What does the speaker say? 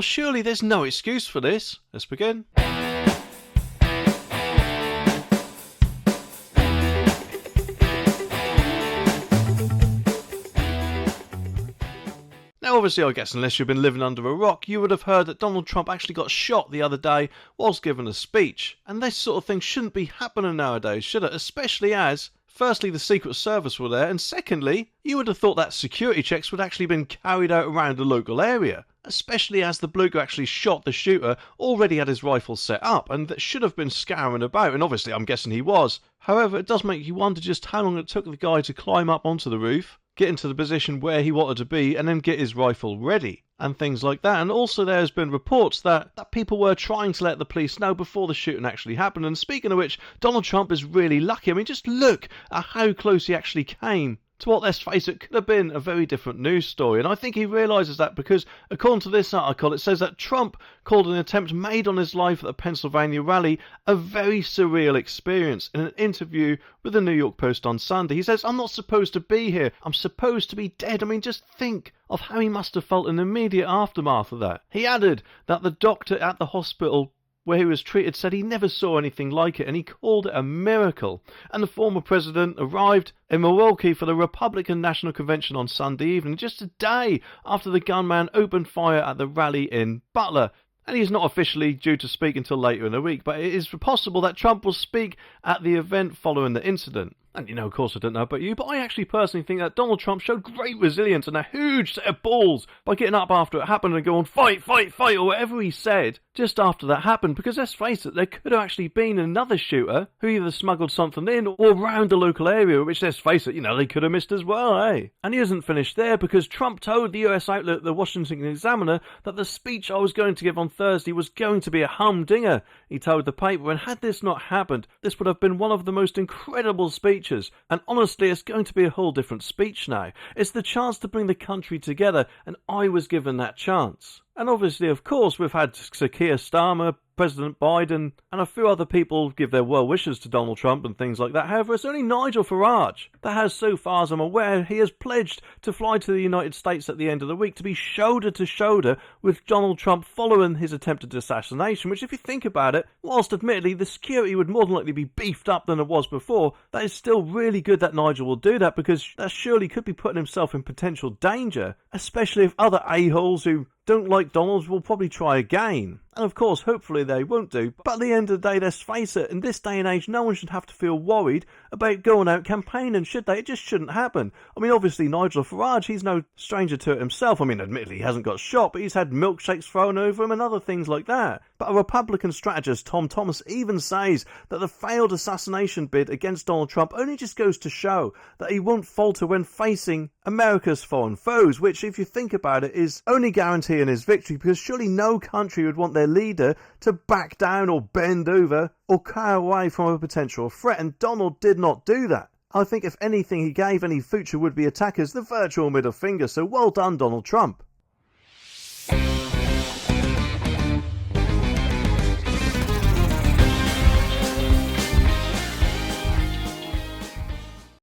Well, surely there's no excuse for this. Let's begin. Now obviously I guess unless you've been living under a rock, you would have heard that Donald Trump actually got shot the other day whilst giving a speech. And this sort of thing shouldn't be happening nowadays, should it? Especially as, firstly, the Secret Service were there, and secondly, you would have thought that security checks would actually been carried out around the local area. Especially as the bloke who actually shot the shooter already had his rifle set up and that should have been scouring about, and obviously I'm guessing he was. However, it does make you wonder just how long it took the guy to climb up onto the roof, get into the position where he wanted to be, and then get his rifle ready, and things like that. And also there has been reports that people were trying to let the police know before the shooting actually happened. And speaking of which, Donald Trump is really lucky. I mean, just look at how close he actually came to what, let's face it, could have been a very different news story. And I think he realises that because, according to this article, it says that Trump called an attempt made on his life at the Pennsylvania rally a very surreal experience. In an interview with the New York Post on Sunday, he says, "I'm not supposed to be here. I'm supposed to be dead." I mean, just think of how he must have felt in the immediate aftermath of that. He added that the doctor at the hospital where he was treated said he never saw anything like it, and he called it a miracle. And the former president arrived in Milwaukee for the Republican National Convention on Sunday evening, just a day after the gunman opened fire at the rally in Butler. And he's not officially due to speak until later in the week, but it is possible that Trump will speak at the event following the incident. And, you know, of course I don't know about you, but I actually personally think that Donald Trump showed great resilience and a huge set of balls by getting up after it happened and going, fight, fight, fight, or whatever he said just after that happened. Because let's face it, there could have actually been another shooter who either smuggled something in or around the local area, which, let's face it, you know, they could have missed as well, eh? And he isn't finished there, because Trump told the US outlet The Washington Examiner that the speech I was going to give on Thursday was going to be a humdinger. He told the paper, and had this not happened, this would have been one of the most incredible speeches. And honestly, it's going to be a whole different speech now. It's the chance to bring the country together, and I was given that chance. And obviously, of course, we've had Sir Keir Starmer, President Biden, and a few other people give their well wishes to Donald Trump and things like that. However, it's only Nigel Farage that has, so far as I'm aware, he has pledged to fly to the United States at the end of the week to be shoulder to shoulder with Donald Trump following his attempted assassination, which, if you think about it, whilst admittedly the security would more than likely be beefed up than it was before, that is still really good that Nigel will do that, because that surely could be putting himself in potential danger, especially if other a-holes who don't like Donald will probably try again. And of course, hopefully they won't do. But at the end of the day, let's face it, in this day and age, no one should have to feel worried about going out campaigning, should they? It just shouldn't happen. I mean, obviously, Nigel Farage, he's no stranger to it himself. I mean, admittedly, he hasn't got shot, but he's had milkshakes thrown over him and other things like that. But a Republican strategist, Tom Thomas, even says that the failed assassination bid against Donald Trump only just goes to show that he won't falter when facing America's foreign foes, which, if you think about it, is only guaranteeing his victory, because surely no country would want their leader to back down or bend over or cower away from a potential threat, and Donald did not do that. I think if anything, he gave any future would-be attackers the virtual middle finger, so well done, Donald Trump.